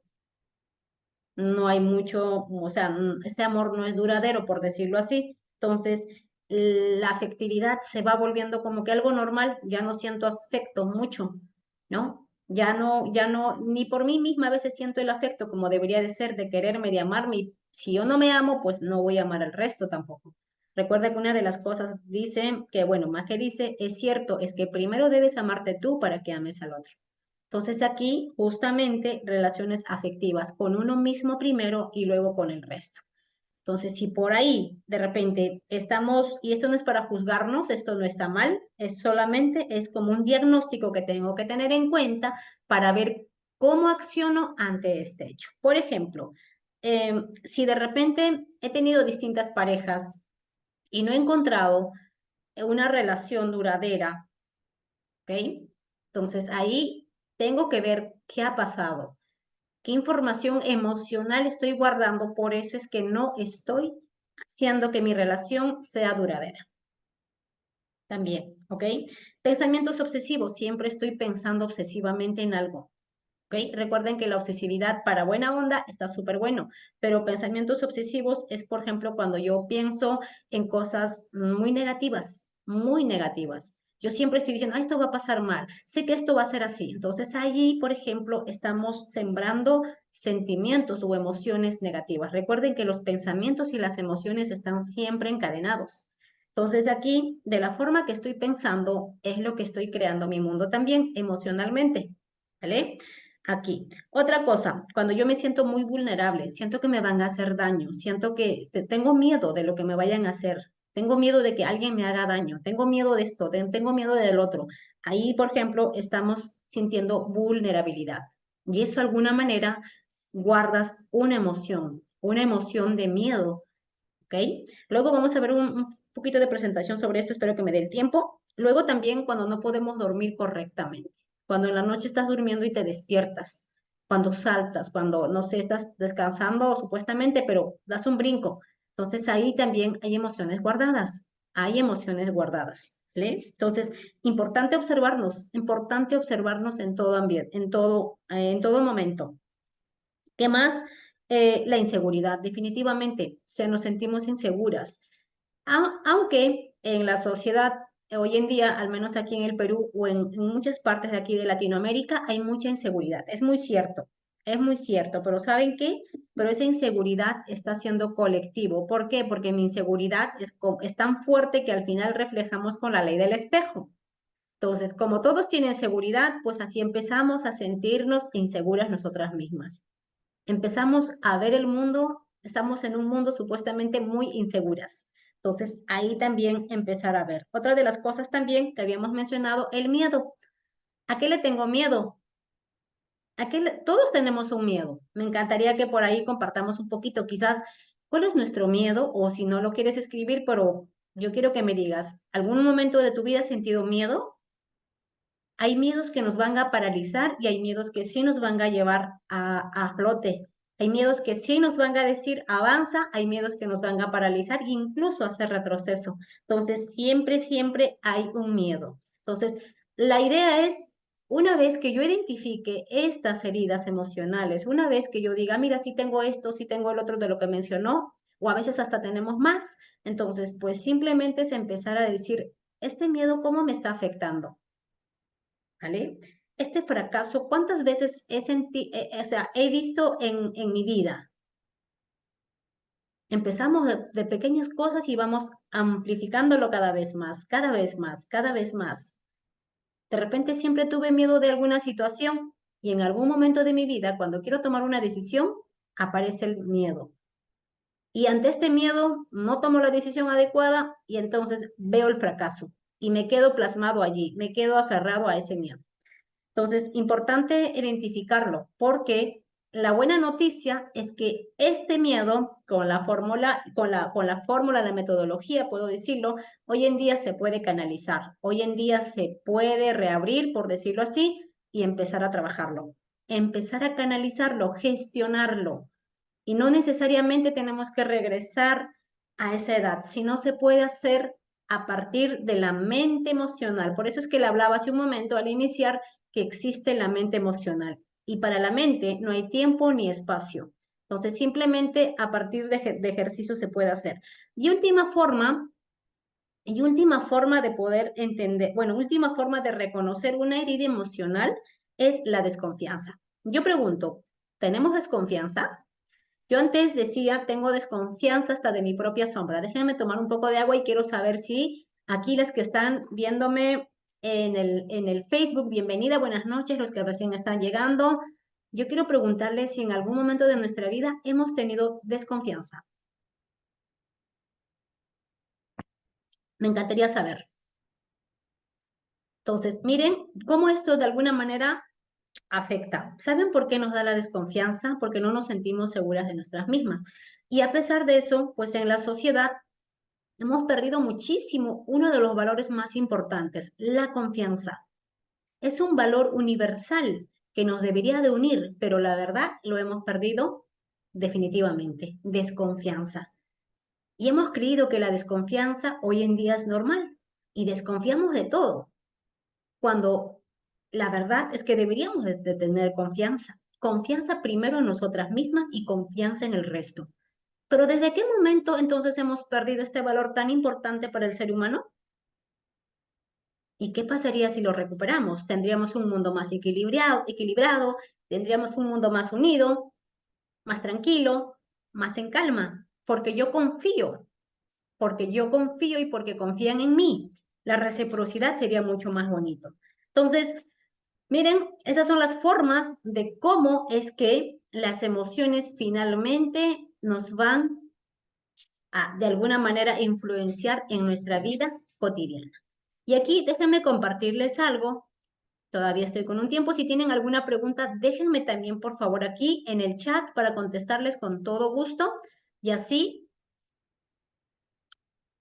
no hay mucho, o sea, ese amor no es duradero, por decirlo así. Entonces, la afectividad se va volviendo como que algo normal, ya no siento afecto mucho, ¿no? Ya no, ni por mí misma a veces siento el afecto como debería de ser, de quererme, de amarme. Y si yo no me amo, pues no voy a amar al resto tampoco. Recuerda que una de las cosas dice, que bueno, más que dice, es cierto, es que primero debes amarte tú para que ames al otro. Entonces aquí justamente relaciones afectivas con uno mismo primero y luego con el resto. Entonces, si por ahí de repente estamos, y esto no es para juzgarnos, esto no está mal, es solamente, es como un diagnóstico que tengo que tener en cuenta para ver cómo acciono ante este hecho. Por ejemplo, si de repente he tenido distintas parejas y no he encontrado una relación duradera, ¿ok? Entonces ahí tengo que ver qué ha pasado, qué información emocional estoy guardando, por eso es que no estoy haciendo que mi relación sea duradera. También, ¿ok? Pensamientos obsesivos, siempre estoy pensando obsesivamente en algo. ¿Ok? Recuerden que la obsesividad para buena onda está súper bueno, pero pensamientos obsesivos es, por ejemplo, cuando yo pienso en cosas muy negativas, muy negativas. Yo siempre estoy diciendo, esto va a pasar mal, sé que esto va a ser así. Entonces allí, por ejemplo, estamos sembrando sentimientos o emociones negativas. Recuerden que los pensamientos y las emociones están siempre encadenados. Entonces aquí, de la forma que estoy pensando, es lo que estoy creando mi mundo también emocionalmente, ¿vale? Aquí. Otra cosa, cuando yo me siento muy vulnerable, siento que me van a hacer daño, siento que tengo miedo de lo que me vayan a hacer, tengo miedo de que alguien me haga daño, tengo miedo de esto, tengo miedo del otro. Ahí, por ejemplo, estamos sintiendo vulnerabilidad. Y eso de alguna manera guardas una emoción de miedo, ¿ok? Luego vamos a ver un poquito de presentación sobre esto, espero que me dé el tiempo. Luego también cuando no podemos dormir correctamente, cuando en la noche estás durmiendo y te despiertas, cuando saltas, cuando, no sé, estás descansando supuestamente, pero das un brinco. Entonces ahí también hay emociones guardadas, ¿vale? Entonces, importante observarnos en todo ambiente, en todo momento. ¿Qué más? La inseguridad, definitivamente, o sea, nos sentimos inseguras. Aunque en la sociedad hoy en día, al menos aquí en el Perú o en muchas partes de aquí de Latinoamérica, hay mucha inseguridad. Es muy cierto, pero ¿saben qué? Pero esa inseguridad está siendo colectivo. ¿Por qué? Porque mi inseguridad es tan fuerte que al final reflejamos con la ley del espejo. Entonces, como todos tienen seguridad, pues así empezamos a sentirnos inseguras nosotras mismas. Empezamos a ver el mundo, estamos en un mundo supuestamente muy inseguras. Entonces, ahí también empezar a ver. Otra de las cosas también que habíamos mencionado, el miedo. ¿A qué le tengo miedo? Todos tenemos un miedo. Me encantaría que por ahí compartamos un poquito, quizás, cuál es nuestro miedo, o si no lo quieres escribir, pero yo quiero que me digas, ¿algún momento de tu vida has sentido miedo? Hay miedos que nos van a paralizar y hay miedos que sí nos van a llevar a flote. Hay miedos que sí nos van a decir avanza, hay miedos que nos van a paralizar, incluso hacer retroceso. Entonces, siempre hay un miedo. Entonces, la idea es, una vez que yo identifique estas heridas emocionales, una vez que yo diga, mira, sí tengo esto, sí tengo el otro de lo que mencionó, o a veces hasta tenemos más, entonces, pues simplemente es empezar a decir, este miedo, ¿cómo me está afectando? ¿Vale? Este fracaso, ¿cuántas veces o sea, he visto en mi vida? Empezamos de pequeñas cosas y vamos amplificándolo cada vez más, cada vez más, cada vez más. De repente siempre tuve miedo de alguna situación y en algún momento de mi vida, cuando quiero tomar una decisión, aparece el miedo. Y ante este miedo no tomo la decisión adecuada y entonces veo el fracaso y me quedo plasmado allí, me quedo aferrado a ese miedo. Entonces, importante identificarlo, porque la buena noticia es que este miedo, con la fórmula, la metodología, puedo decirlo, hoy en día se puede canalizar, hoy en día se puede reabrir, por decirlo así, y empezar a trabajarlo, empezar a canalizarlo, gestionarlo. Y no necesariamente tenemos que regresar a esa edad, sino se puede hacer a partir de la mente emocional. Por eso es que le hablaba hace un momento al iniciar que existe la mente emocional. Y para la mente no hay tiempo ni espacio. Entonces, simplemente a partir de ejercicio se puede hacer. Y última forma de poder entender, bueno, última forma de reconocer una herida emocional es la desconfianza. Yo pregunto, ¿tenemos desconfianza? Yo antes decía, tengo desconfianza hasta de mi propia sombra. Déjenme tomar un poco de agua y quiero saber si aquí las que están viéndome en el Facebook, bienvenida, buenas noches, los que recién están llegando. Yo quiero preguntarles si en algún momento de nuestra vida hemos tenido desconfianza. Me encantaría saber. Entonces, miren cómo esto de alguna manera afecta. ¿Saben por qué nos da la desconfianza? Porque no nos sentimos seguras de nuestras mismas. Y a pesar de eso, pues en la sociedad hemos perdido muchísimo uno de los valores más importantes, la confianza. Es un valor universal que nos debería de unir, pero la verdad lo hemos perdido definitivamente, desconfianza. Y hemos creído que la desconfianza hoy en día es normal y desconfiamos de todo, cuando la verdad es que deberíamos de tener confianza. Confianza primero en nosotras mismas y confianza en el resto. Pero ¿desde qué momento entonces hemos perdido este valor tan importante para el ser humano? ¿Y qué pasaría si lo recuperamos? Tendríamos un mundo más equilibrado, tendríamos un mundo más unido, más tranquilo, más en calma, porque yo confío y porque confían en mí. La reciprocidad sería mucho más bonito. Entonces, miren, esas son las formas de cómo es que las emociones finalmente nos van a, de alguna manera, influenciar en nuestra vida cotidiana. Y aquí déjenme compartirles algo. Todavía estoy con un tiempo. Si tienen alguna pregunta, déjenme también, por favor, aquí en el chat para contestarles con todo gusto y así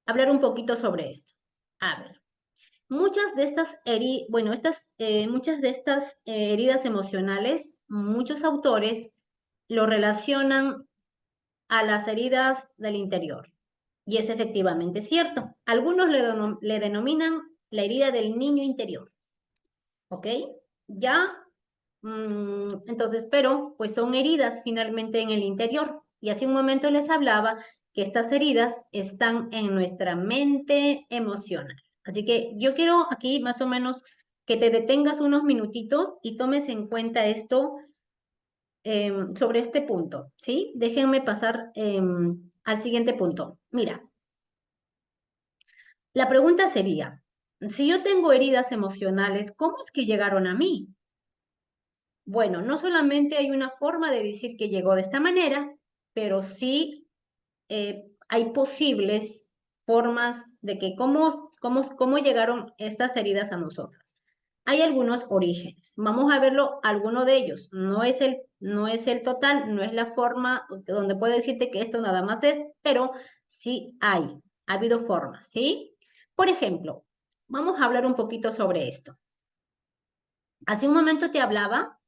hablar un poquito sobre esto. A ver, muchas de estas, muchas de estas heridas emocionales, muchos autores lo relacionan a las heridas del interior. Y es efectivamente cierto. Algunos le denominan la herida del niño interior. ¿Ok? Ya, entonces, pero pues son heridas finalmente en el interior. Y hace un momento les hablaba que estas heridas están en nuestra mente emocional. Así que yo quiero aquí más o menos que te detengas unos minutitos y tomes en cuenta esto sobre este punto, ¿sí? Déjenme pasar al siguiente punto. Mira, la pregunta sería, si yo tengo heridas emocionales, ¿cómo es que llegaron a mí? Bueno, no solamente hay una forma de decir que llegó de esta manera, pero sí hay posibles formas de que cómo llegaron estas heridas a nosotras. Hay algunos orígenes. Vamos a verlo, alguno de ellos. No es el total, no es la forma donde puedo decirte que esto nada más es, pero sí ha habido formas, ¿sí? Por ejemplo, vamos a hablar un poquito sobre esto. Hace un momento te hablaba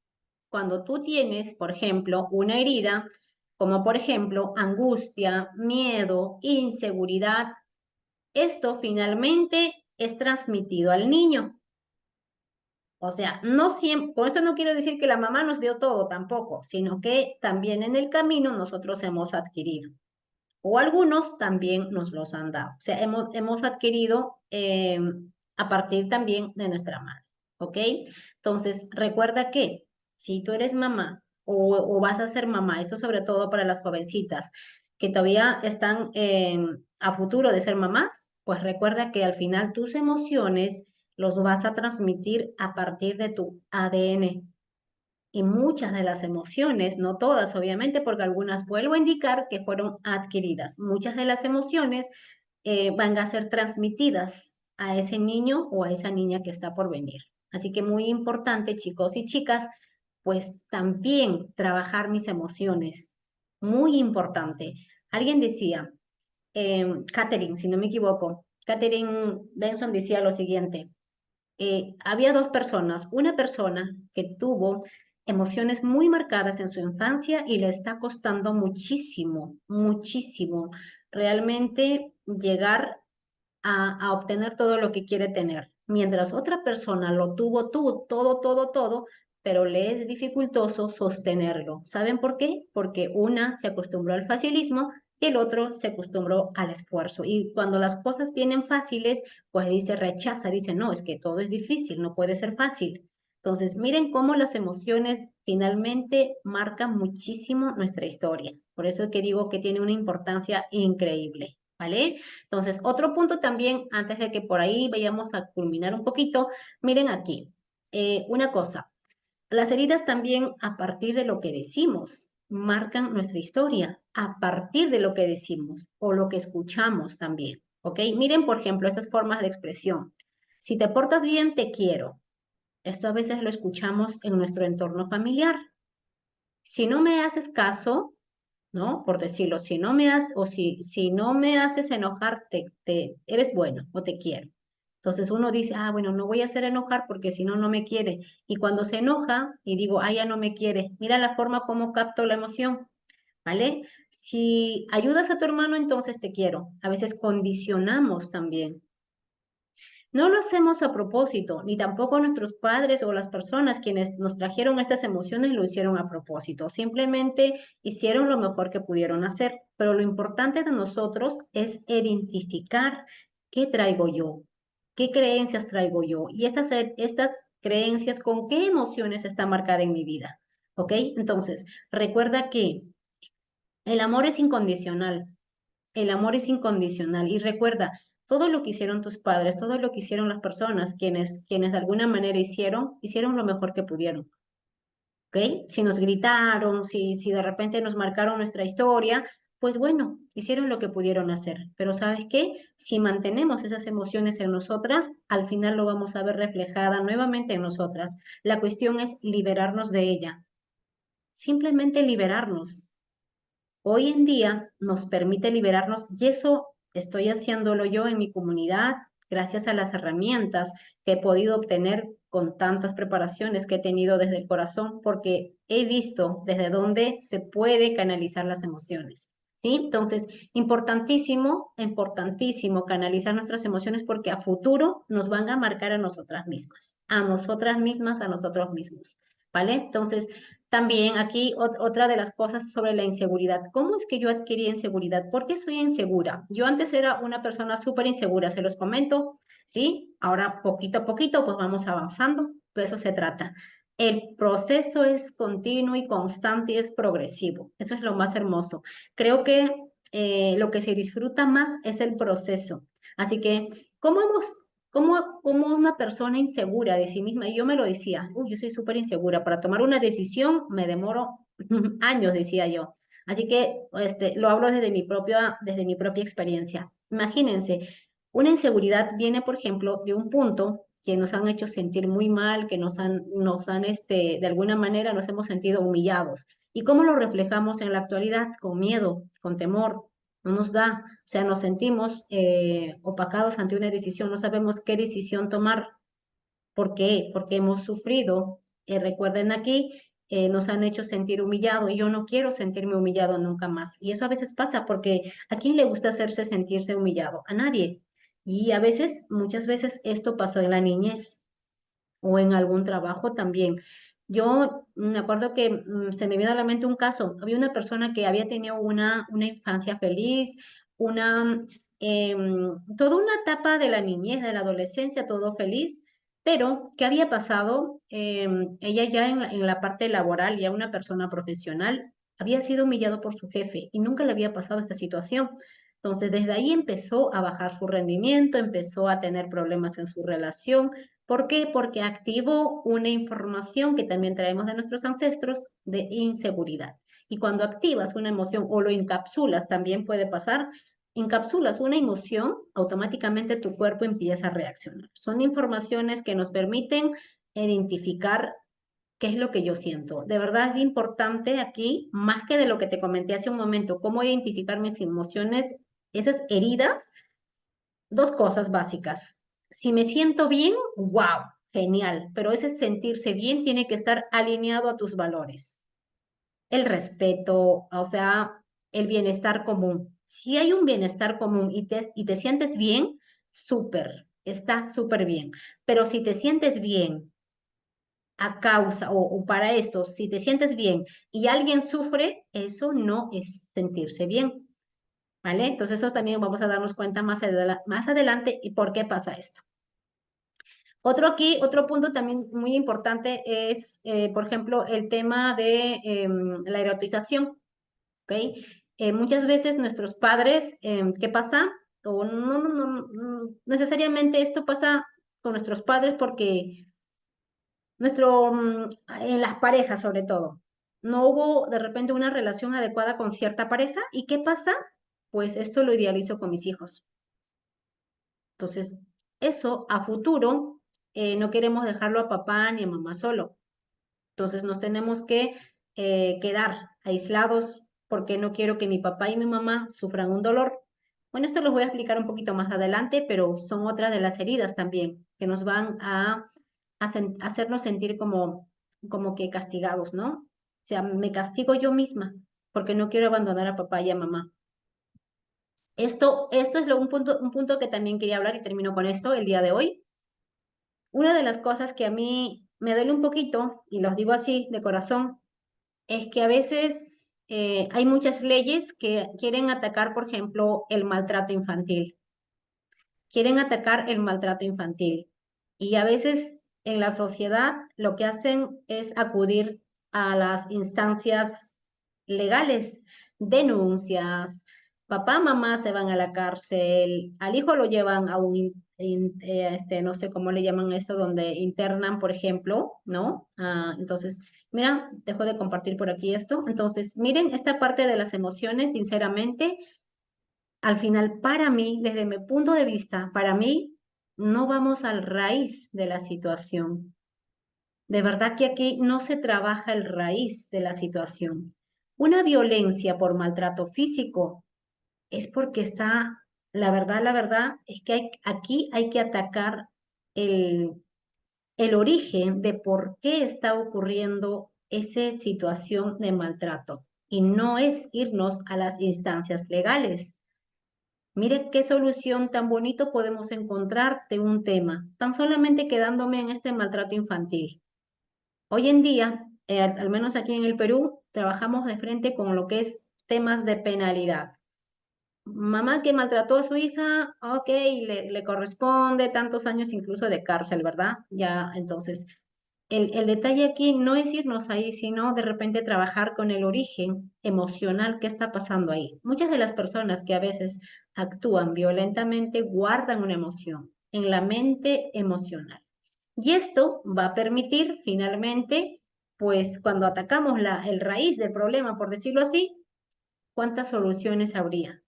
cuando tú tienes, por ejemplo, una herida, como por ejemplo angustia, miedo, inseguridad, esto finalmente es transmitido al niño. O sea, no siempre, con esto no quiero decir que la mamá nos dio todo tampoco, sino que también en el camino nosotros hemos adquirido. O algunos también nos los han dado. O sea, hemos adquirido a partir también de nuestra madre. ¿Ok? Entonces, recuerda que si tú eres mamá o vas a ser mamá, esto sobre todo para las jovencitas que todavía están a futuro de ser mamás, pues recuerda que al final tus emociones los vas a transmitir a partir de tu ADN. Y muchas de las emociones, no todas obviamente, porque algunas vuelvo a indicar que fueron adquiridas. Muchas de las emociones van a ser transmitidas a ese niño o a esa niña que está por venir. Así que muy importante, chicos y chicas, pues también trabajar mis emociones. Muy importante. Alguien decía, Catherine, si no me equivoco, Catherine Benson decía lo siguiente, había dos personas, una persona que tuvo emociones muy marcadas en su infancia y le está costando muchísimo, muchísimo realmente llegar a obtener todo lo que quiere tener. Mientras otra persona lo tuvo todo, pero le es dificultoso sostenerlo. ¿Saben por qué? Porque una se acostumbró al facilismo y el otro se acostumbró al esfuerzo. Y cuando las cosas vienen fáciles, pues dice rechaza, dice, no, es que todo es difícil, no puede ser fácil. Entonces, miren cómo las emociones finalmente marcan muchísimo nuestra historia. Por eso es que digo que tiene una importancia increíble, ¿vale? Entonces, otro punto también, antes de que por ahí vayamos a culminar un poquito, miren aquí, una cosa, las heridas también a partir de lo que decimos marcan nuestra historia, a partir de lo que decimos o lo que escuchamos también. ¿ok? Miren, por ejemplo, estas formas de expresión. Si te portas bien, te quiero. Esto a veces lo escuchamos en nuestro entorno familiar. Si no me haces caso, ¿no? Por decirlo, si no me haces, o si no me haces enojar, eres bueno o te quiero. Entonces uno dice, ah, bueno, no voy a hacer enojar porque si no, no me quiere. Y cuando se enoja y digo, ah, ya no me quiere, mira la forma como capto la emoción, ¿vale? Si ayudas a tu hermano, entonces te quiero. A veces condicionamos también. No lo hacemos a propósito, ni tampoco nuestros padres o las personas quienes nos trajeron estas emociones lo hicieron a propósito. Simplemente hicieron lo mejor que pudieron hacer. Pero lo importante de nosotros es identificar qué traigo yo, qué creencias traigo yo y estas creencias con qué emociones está marcada en mi vida. ¿Ok? Entonces, recuerda que el amor es incondicional. El amor es incondicional. Y recuerda, todo lo que hicieron tus padres, todo lo que hicieron las personas, quienes de alguna manera hicieron lo mejor que pudieron. ¿Ok? Si nos gritaron, si de repente nos marcaron nuestra historia, pues bueno, hicieron lo que pudieron hacer. Pero ¿sabes qué? Si mantenemos esas emociones en nosotras, al final lo vamos a ver reflejada nuevamente en nosotras. La cuestión es liberarnos de ella. Simplemente liberarnos. Hoy en día nos permite liberarnos y eso estoy haciéndolo yo en mi comunidad gracias a las herramientas que he podido obtener con tantas preparaciones que he tenido desde el corazón porque he visto desde dónde se puede canalizar las emociones. ¿Sí? Entonces, importantísimo, importantísimo canalizar nuestras emociones porque a futuro nos van a marcar a nosotras mismas, a nosotros mismos. ¿Vale? Entonces, también aquí otra de las cosas sobre la inseguridad. ¿Cómo es que yo adquirí inseguridad? ¿Por qué soy insegura? Yo antes era una persona súper insegura, se los comento, ¿sí? Ahora poquito a poquito pues vamos avanzando, de eso se trata. El proceso es continuo y constante y es progresivo. Eso es lo más hermoso. Creo que lo que se disfruta más es el proceso. Así que, ¿cómo hemos como una persona insegura de sí misma, y yo me lo decía, uy, yo soy súper insegura, para tomar una decisión me demoro años, decía yo. Así que lo hablo desde mi propia experiencia. Imagínense, una inseguridad viene, por ejemplo, de un punto que nos han hecho sentir muy mal, que de alguna manera nos hemos sentido humillados. ¿Y cómo lo reflejamos en la actualidad? Con miedo, con temor, no nos da, o sea, nos sentimos opacados ante una decisión, no sabemos qué decisión tomar. ¿Por qué? Porque hemos sufrido. Recuerden aquí, nos han hecho sentir humillado y yo no quiero sentirme humillado nunca más. Y eso a veces pasa porque ¿a quién le gusta hacerse sentirse humillado? A nadie. Y a veces, muchas veces esto pasó en la niñez o en algún trabajo también. Yo me acuerdo que se me vino a la mente un caso. Había una persona que había tenido una infancia feliz, toda una etapa de la niñez, de la adolescencia, todo feliz, pero ¿qué había pasado? Ella ya en la parte laboral, ya una persona profesional, había sido humillado por su jefe y nunca le había pasado esta situación. Entonces, desde ahí empezó a bajar su rendimiento, empezó a tener problemas en su relación. ¿Por qué? Porque activó una información que también traemos de nuestros ancestros de inseguridad. Y cuando activas una emoción o lo encapsulas, también puede pasar, encapsulas una emoción, automáticamente tu cuerpo empieza a reaccionar. Son informaciones que nos permiten identificar qué es lo que yo siento. De verdad es importante aquí, más que de lo que te comenté hace un momento, cómo identificar mis emociones, esas heridas, dos cosas básicas. Si me siento bien, wow, genial, pero ese sentirse bien tiene que estar alineado a tus valores. El respeto, o sea, el bienestar común. Si hay un bienestar común y te sientes bien, súper, está súper bien. Pero si te sientes bien a causa o para esto, si te sientes bien y alguien sufre, eso no es sentirse bien. ¿Vale? Entonces eso también vamos a darnos cuenta más adelante y por qué pasa esto. Otro punto también muy importante es, por ejemplo, el tema de la erotización, ¿ok? Muchas veces nuestros padres, ¿qué pasa? O no, necesariamente esto pasa con nuestros padres porque en las parejas sobre todo, no hubo de repente una relación adecuada con cierta pareja. ¿Y qué pasa? Pues esto lo idealizo con mis hijos. Entonces, eso a futuro no queremos dejarlo a papá ni a mamá solo. Entonces, nos tenemos que quedar aislados porque no quiero que mi papá y mi mamá sufran un dolor. Bueno, esto lo voy a explicar un poquito más adelante, pero son otras de las heridas también que nos van a hacernos sentir como que castigados, ¿no? O sea, me castigo yo misma porque no quiero abandonar a papá y a mamá. Esto es un punto que también quería hablar y termino con esto el día de hoy. Una de las cosas que a mí me duele un poquito, y los digo así de corazón, es que a veces hay muchas leyes que quieren atacar, por ejemplo, el maltrato infantil. Quieren atacar el maltrato infantil. Y a veces en la sociedad lo que hacen es acudir a las instancias legales, denuncias, papá, mamá se van a la cárcel, al hijo lo llevan a no sé cómo le llaman eso, donde internan, por ejemplo, ¿no? Entonces, mira, dejo de compartir por aquí esto. Entonces, miren, esta parte de las emociones, sinceramente, al final, para mí, desde mi punto de vista, para mí, no vamos al raíz de la situación. De verdad que aquí no se trabaja el raíz de la situación. Una violencia por maltrato físico es porque está, la verdad es que aquí hay que atacar el, el origen de por qué está ocurriendo esa situación de maltrato. Y no es irnos a las instancias legales. Mire qué solución tan bonito podemos encontrar de un tema, tan solamente quedándome en este maltrato infantil. Hoy en día, al menos aquí en el Perú, trabajamos de frente con lo que es temas de penalidad. Mamá que maltrató a su hija, ok, le corresponde tantos años incluso de cárcel, ¿verdad? Ya, entonces, el detalle aquí no es irnos ahí, sino de repente trabajar con el origen emocional que está pasando ahí. Muchas de las personas que a veces actúan violentamente guardan una emoción en la mente emocional. Y esto va a permitir finalmente, pues cuando atacamos el raíz del problema, por decirlo así, ¿cuántas soluciones habría?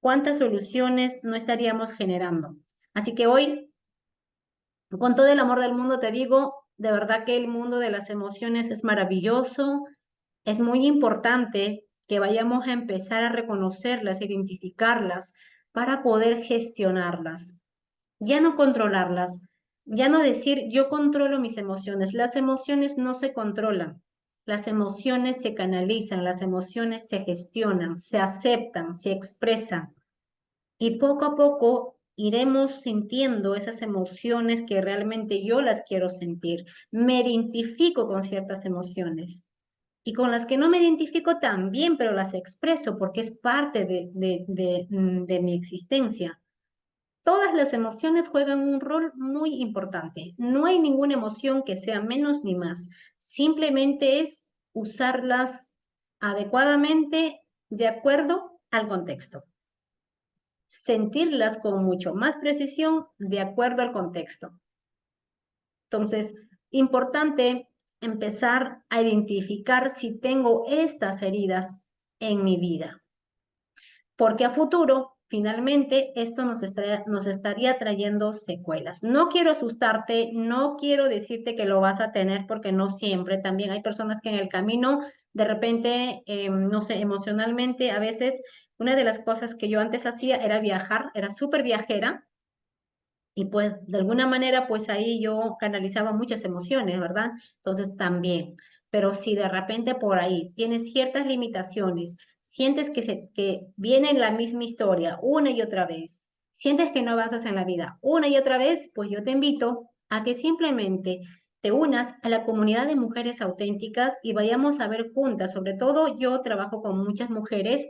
¿Cuántas soluciones no estaríamos generando? Así que hoy, con todo el amor del mundo, te digo, de verdad que el mundo de las emociones es maravilloso, es muy importante que vayamos a empezar a reconocerlas, identificarlas para poder gestionarlas, ya no controlarlas, ya no decir yo controlo mis emociones. Las emociones no se controlan, las emociones se canalizan, las emociones se gestionan, se aceptan, se expresan. Y poco a poco iremos sintiendo esas emociones que realmente yo las quiero sentir. Me identifico con ciertas emociones y con las que no me identifico también, pero las expreso porque es parte de mi existencia. Todas las emociones juegan un rol muy importante. No hay ninguna emoción que sea menos ni más. Simplemente es usarlas adecuadamente de acuerdo al contexto, sentirlas con mucho más precisión de acuerdo al contexto. Entonces, importante empezar a identificar si tengo estas heridas en mi vida, porque a futuro, finalmente, esto nos estaría trayendo secuelas. No quiero asustarte, no quiero decirte que lo vas a tener porque no siempre. También hay personas que en el camino, de repente, no sé, emocionalmente, a veces una de las cosas que yo antes hacía era viajar, era súper viajera y pues de alguna manera pues ahí yo canalizaba muchas emociones, ¿verdad? Entonces también, pero si de repente por ahí tienes ciertas limitaciones, sientes que viene la misma historia una y otra vez, sientes que no avanzas en la vida una y otra vez, pues yo te invito a que simplemente te unas a la comunidad de mujeres auténticas y vayamos a ver juntas. Sobre todo yo trabajo con muchas mujeres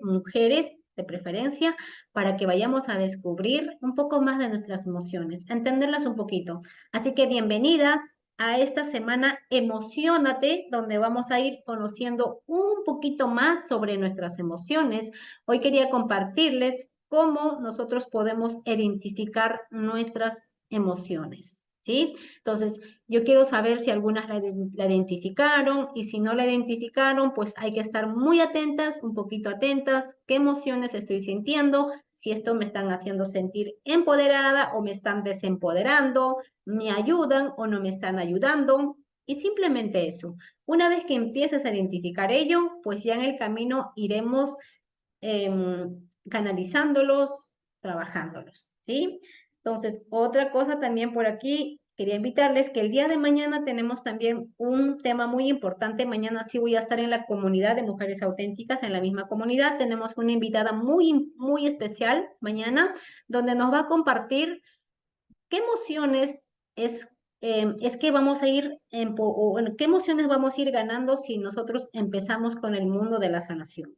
de preferencia, para que vayamos a descubrir un poco más de nuestras emociones, a entenderlas un poquito. Así que bienvenidas a esta semana Emociónate, donde vamos a ir conociendo un poquito más sobre nuestras emociones. Hoy quería compartirles cómo nosotros podemos identificar nuestras emociones. ¿sí? Entonces, yo quiero saber si algunas la identificaron y si no la identificaron, pues hay que estar muy atentas, un poquito atentas, qué emociones estoy sintiendo, si esto me están haciendo sentir empoderada o me están desempoderando, me ayudan o no me están ayudando y simplemente eso. Una vez que empieces a identificar ello, pues ya en el camino iremos canalizándolos, trabajándolos, ¿sí? Entonces, otra cosa también por aquí, quería invitarles que el día de mañana tenemos también un tema muy importante. Mañana sí voy a estar en la comunidad de mujeres auténticas, en la misma comunidad. Tenemos una invitada muy especial mañana, donde nos va a compartir qué emociones es que vamos a ir, qué emociones vamos a ir ganando si nosotros empezamos con el mundo de la sanación.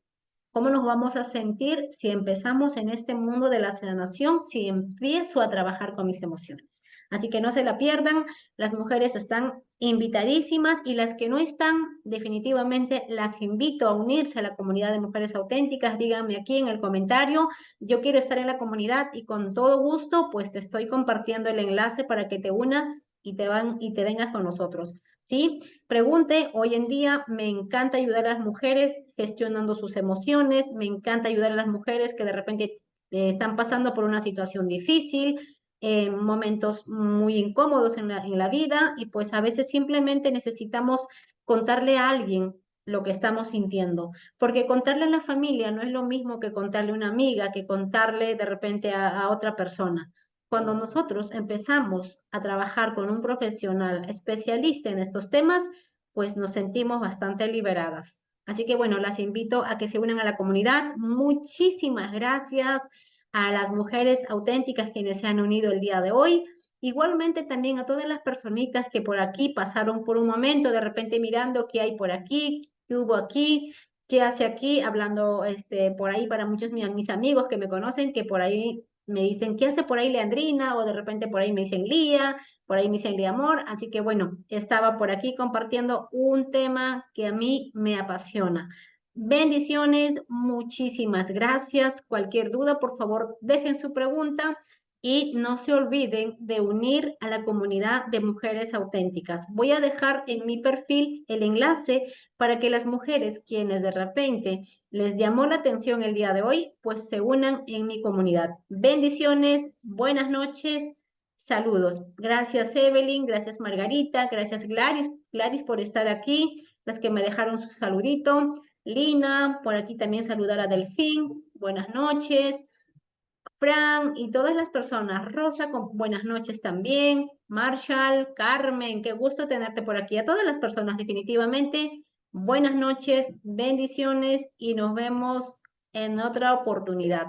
¿Cómo nos vamos a sentir si empezamos en este mundo de la sanación, si empiezo a trabajar con mis emociones? Así que no se la pierdan, las mujeres están invitadísimas y las que no están, definitivamente las invito a unirse a la comunidad de mujeres auténticas. Díganme aquí en el comentario, yo quiero estar en la comunidad y con todo gusto, pues te estoy compartiendo el enlace para que te unas y te vengas con nosotros. ¿Sí? Pregunte, hoy en día me encanta ayudar a las mujeres gestionando sus emociones, me encanta ayudar a las mujeres que de repente están pasando por una situación difícil, momentos muy incómodos en la vida y pues a veces simplemente necesitamos contarle a alguien lo que estamos sintiendo, porque contarle a la familia no es lo mismo que contarle a una amiga, que contarle de repente a otra persona. Cuando nosotros empezamos a trabajar con un profesional especialista en estos temas, pues nos sentimos bastante liberadas. Así que bueno, las invito a que se unan a la comunidad. Muchísimas gracias a las mujeres auténticas quienes se han unido el día de hoy. Igualmente también a todas las personitas que por aquí pasaron por un momento, de repente mirando qué hay por aquí, qué hubo aquí, qué hace aquí, hablando por ahí para muchos mis amigos que me conocen, que por ahí me dicen, ¿qué hace por ahí Leandrina? O de repente por ahí me dicen Lía, por ahí me dicen Lía Amor. Así que bueno, estaba por aquí compartiendo un tema que a mí me apasiona. Bendiciones, muchísimas gracias. Cualquier duda, por favor, dejen su pregunta y no se olviden de unir a la comunidad de mujeres auténticas. Voy a dejar en mi perfil el enlace para que las mujeres quienes de repente les llamó la atención el día de hoy, pues se unan en mi comunidad. Bendiciones, buenas noches, saludos. Gracias Evelyn, gracias Margarita, gracias Gladys por estar aquí, las que me dejaron su saludito. Lina, por aquí también saludar a Delfín, buenas noches. Fran y todas las personas, Rosa, buenas noches también, Marshall, Carmen, qué gusto tenerte por aquí. A todas las personas, definitivamente, buenas noches, bendiciones y nos vemos en otra oportunidad.